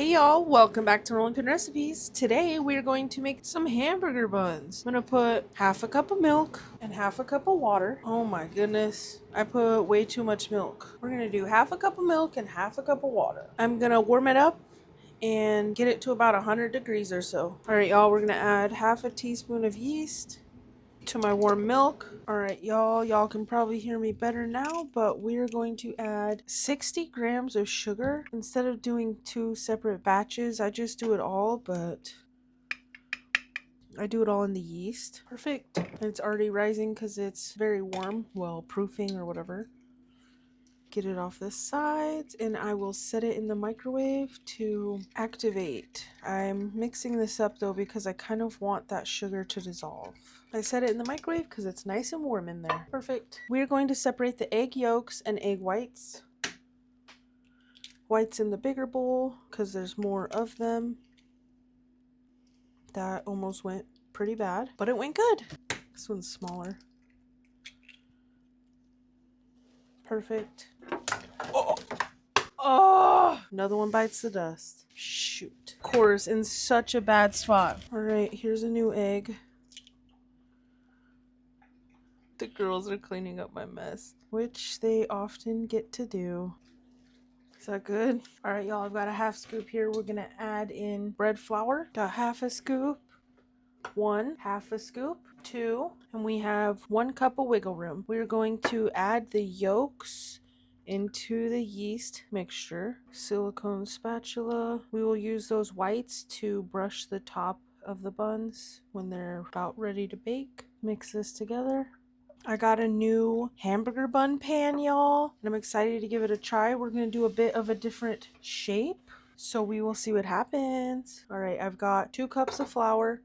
Hey y'all, welcome back to Rolling Pin Recipes. Today we're going to make some hamburger buns. I'm gonna put half a cup of milk and half a cup of water. Oh my goodness, I put way too much milk. We're gonna do half a cup of milk and half a cup of water. I'm gonna warm it up and get it to about 100 degrees or so. Alright y'all, we're gonna add half a teaspoon of yeast to my warm milk. Alright y'all can probably hear me better now, but we're going to add 60 grams of sugar. Instead of doing two separate batches, I just do it all, but I do it all in the yeast. Perfect. And it's already rising because it's very warm, well, proofing or whatever. Get it off the sides and I will set it in the microwave to activate. I'm mixing this up though because I kind of want that sugar to dissolve. I set it in the microwave because it's nice and warm in there. Perfect. We're going to separate the egg yolks and egg whites. Whites in the bigger bowl because there's more of them. That almost went pretty bad, but it went good. This one's smaller. Perfect. Oh, another one bites the dust. Shoot. Of course, in such a bad spot. All right, here's a new egg. The girls are cleaning up my mess, which they often get to do. Is that good? All right, y'all, I've got a half scoop here. We're gonna add in bread flour. Got half a scoop, one, half a scoop, two, and we have 1 cup of wiggle room. We're going to add the yolks into the yeast mixture. Silicone spatula. We will use those whites to brush the top of the buns when they're about ready to bake. Mix this together. I got a new hamburger bun pan, y'all, and I'm excited to give it a try. We're gonna do a bit of a different shape, so we will see what happens. All right, I've got 2 cups of flour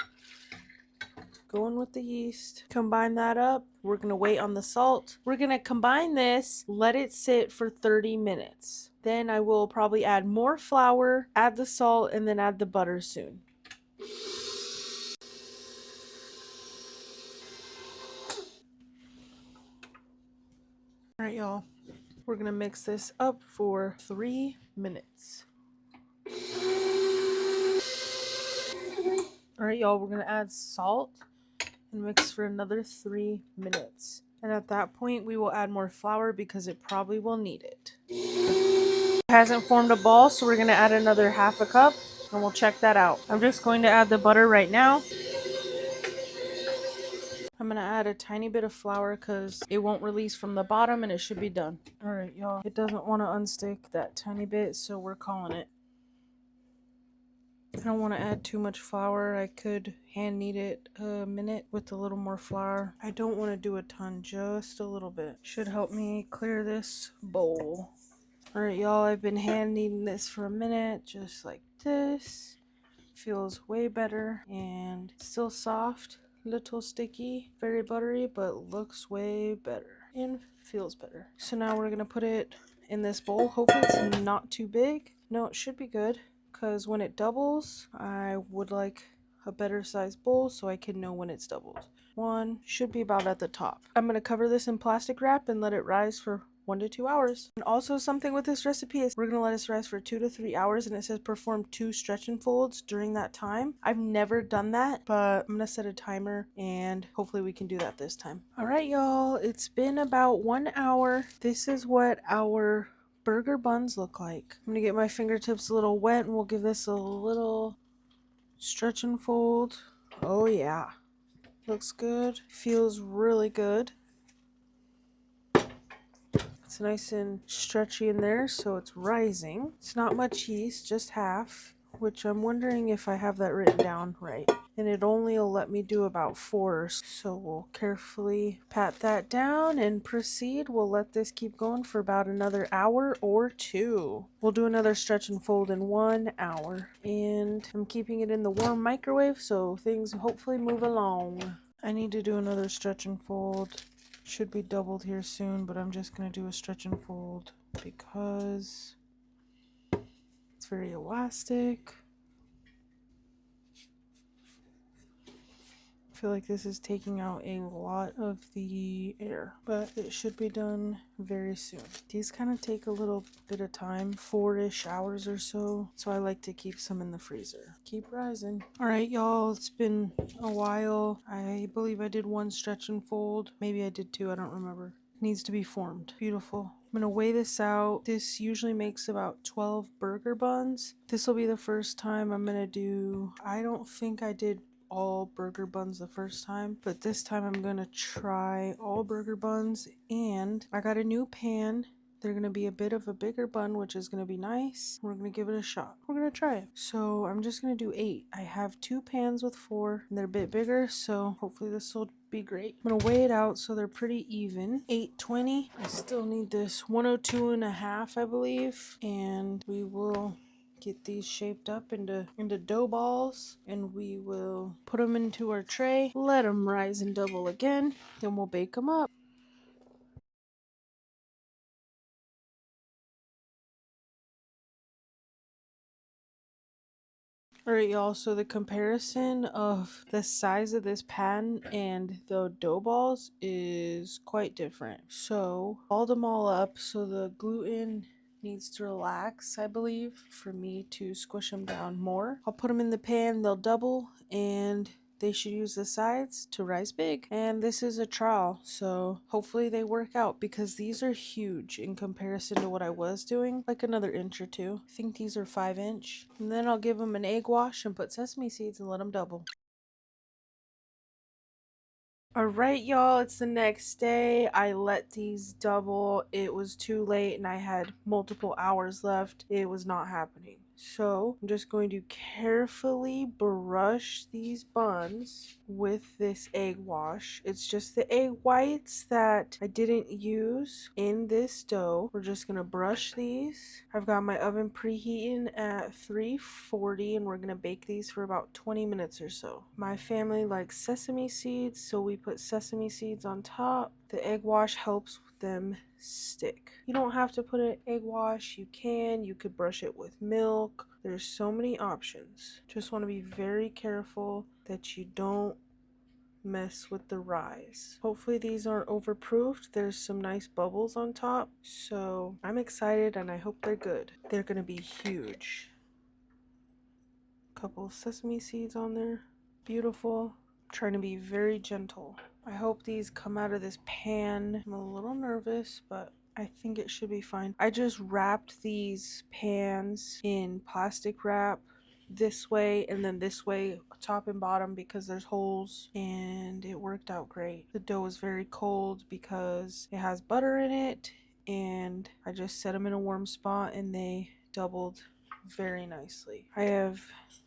going with the yeast. Combine that up. We're gonna wait on the salt. We're gonna combine this, let it sit for 30 minutes. Then I will probably add more flour, add the salt, and then add the butter soon. All right, y'all. We're gonna mix this up for 3 minutes. All right, y'all, we're gonna add salt and mix for another 3 minutes. And at that point, we will add more flour because it probably will need it. It hasn't formed a ball, so we're gonna add another half a cup and we'll check that out. I'm just going to add the butter right now. I'm gonna add a tiny bit of flour because it won't release from the bottom and it should be done. All right, y'all, it doesn't want to unstick that tiny bit, so we're calling it. I don't want to add too much flour. I could hand knead it a minute with a little more flour. I don't want to do a ton, just a little bit. Should help me clear this bowl. Alright y'all, I've been hand kneading this for a minute, just like this. Feels way better and still soft, little sticky, very buttery, but looks way better and feels better. So now we're gonna put it in this bowl. Hopefully it's not too big. No, it should be good. Because when it doubles, I would like a better sized bowl so I can know when it's doubled. One should be about at the top. I'm going to cover this in plastic wrap and let it rise for 1 to 2 hours. And also something with this recipe is we're going to let this rise for 2 to 3 hours, and it says perform 2 stretch and folds during that time. I've never done that, but I'm going to set a timer and hopefully we can do that this time. All right, y'all, it's been about 1 hour. This is what our burger buns look like. I'm gonna get my fingertips a little wet and we'll give this a little stretch and fold. Oh yeah, looks good, feels really good. It's nice and stretchy in there, so it's rising. It's not much yeast, just half, which I'm wondering if I have that written down right. And it only will let me do about 4, so we'll carefully pat that down and proceed. We'll let this keep going for about another hour or 2. We'll do another stretch and fold in 1 hour, and I'm keeping it in the warm microwave so things hopefully move along. I need to do another stretch and fold. Should be doubled here soon, but I'm just gonna do a stretch and fold because it's very elastic. feel like this is taking out a lot of the air, but it should be done very soon. These kind of take a little bit of time, 4-ish hours or so, so I like to keep some in the freezer. Keep rising. All right, y'all, it's been a while. I believe I did one stretch and fold. Maybe I did two, I don't remember. Needs to be formed. Beautiful. I'm gonna weigh this out. This usually makes about 12 burger buns. This will be the first time I'm gonna do, I don't think I did all burger buns the first time, but this time I'm gonna try all burger buns, and I got a new pan. They're gonna be a bit of a bigger bun, which is gonna be nice. We're gonna give it a shot. We're gonna try it. So I'm just gonna do 8. I have 2 pans with 4, and they're a bit bigger, so hopefully this will be great. I'm gonna weigh it out so they're pretty even. 820. I still need this 102.5, I believe, and we will get these shaped up into dough balls, and we will put them into our tray, let them rise and double again, then we'll bake them up. Alright, y'all, so the comparison of the size of this pan and the dough balls is quite different. So, balled them all up so the gluten needs to relax, I believe, for me to squish them down more. I'll put them in the pan, they'll double, and they should use the sides to rise big. And this is a trial, so hopefully they work out, because these are huge in comparison to what I was doing, like another inch or two. I think these are 5-inch. And then I'll give them an egg wash and put sesame seeds and let them double. Alright, y'all, it's the next day. I let these double. It was too late and I had multiple hours left. It was not happening. So I'm just going to carefully brush these buns with this egg wash. It's just the egg whites that I didn't use in this dough. We're just gonna brush these. I've got my oven preheating at 340, and we're gonna bake these for about 20 minutes or so. My family likes sesame seeds, so we put sesame seeds on top. The egg wash helps them stick. You don't have to put an egg wash. You could brush it with milk. There's so many options. Just want to be very careful that you don't mess with the rise. Hopefully these aren't overproofed. There's some nice bubbles on top, so I'm excited and I hope they're good. They're gonna be huge. Couple of sesame seeds on there. Beautiful. I'm trying to be very gentle. I hope these come out of this pan. I'm a little nervous, but I think it should be fine. I just wrapped these pans in plastic wrap this way and then this way, top and bottom, because there's holes, and it worked out great. The dough is very cold because it has butter in it, and I just set them in a warm spot and they doubled very nicely. I have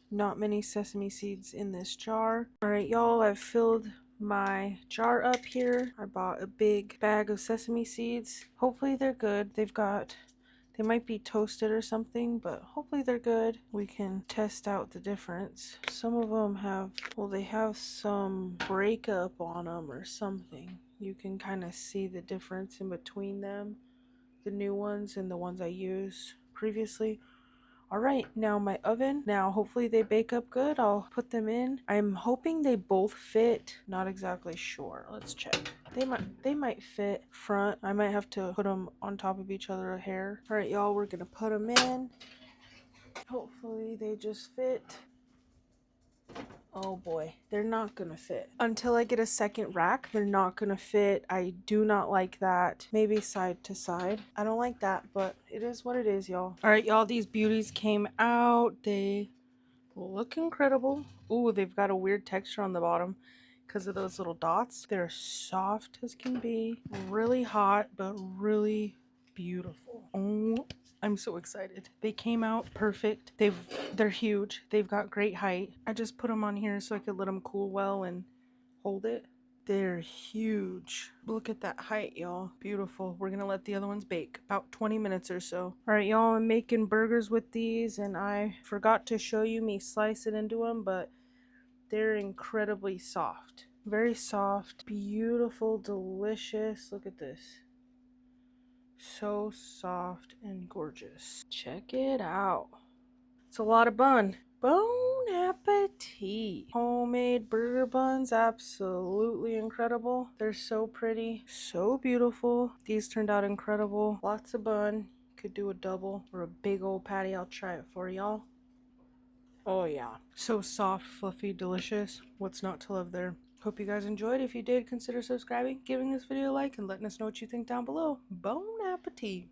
not many sesame seeds in this jar. Alright, y'all, I've filled my jar up here. I bought a big bag of sesame seeds. Hopefully they're good. They might be toasted or something, but hopefully they're good. We can test out the difference. Some of them have, well, they have some breakup on them or something. You can kind of see the difference in between them, the new ones and the ones I used previously. Alright, now my oven. Now hopefully they bake up good. I'll put them in. I'm hoping they both fit. Not exactly sure. Let's check. They might fit front. I might have to put them on top of each other a hair. Alright, y'all, we're gonna put them in. Hopefully they just fit. Oh boy, they're not gonna fit. Until I get a second rack, they're not gonna fit. I do not like that. Maybe side to side. I don't like that, but it is what it is, y'all. All right, y'all, these beauties came out. They look incredible. Ooh, they've got a weird texture on the bottom because of those little dots. They're soft as can be. Really hot, but really beautiful. Oh, I'm so excited. They came out perfect. They're huge. They've got great height. I just put them on here so I could let them cool well and hold it. They're huge. Look at that height, y'all. Beautiful. We're gonna let the other ones bake about 20 minutes or so. All right, y'all, I'm making burgers with these, and I forgot to show you me slice it into them, but they're incredibly soft. Very soft, beautiful, delicious. Look at this. So soft and gorgeous. Check it out. It's a lot of bun. Bon appetit. appetit. Homemade burger buns, absolutely incredible. They're so pretty, so beautiful. These turned out incredible. Lots of bun. Could do a double or a big old patty. I'll try it for y'all. Oh yeah. So soft, fluffy, delicious. What's not to love there? Hope you guys enjoyed. If you did, consider subscribing, giving this video a like, and letting us know what you think down below. Bon appetit.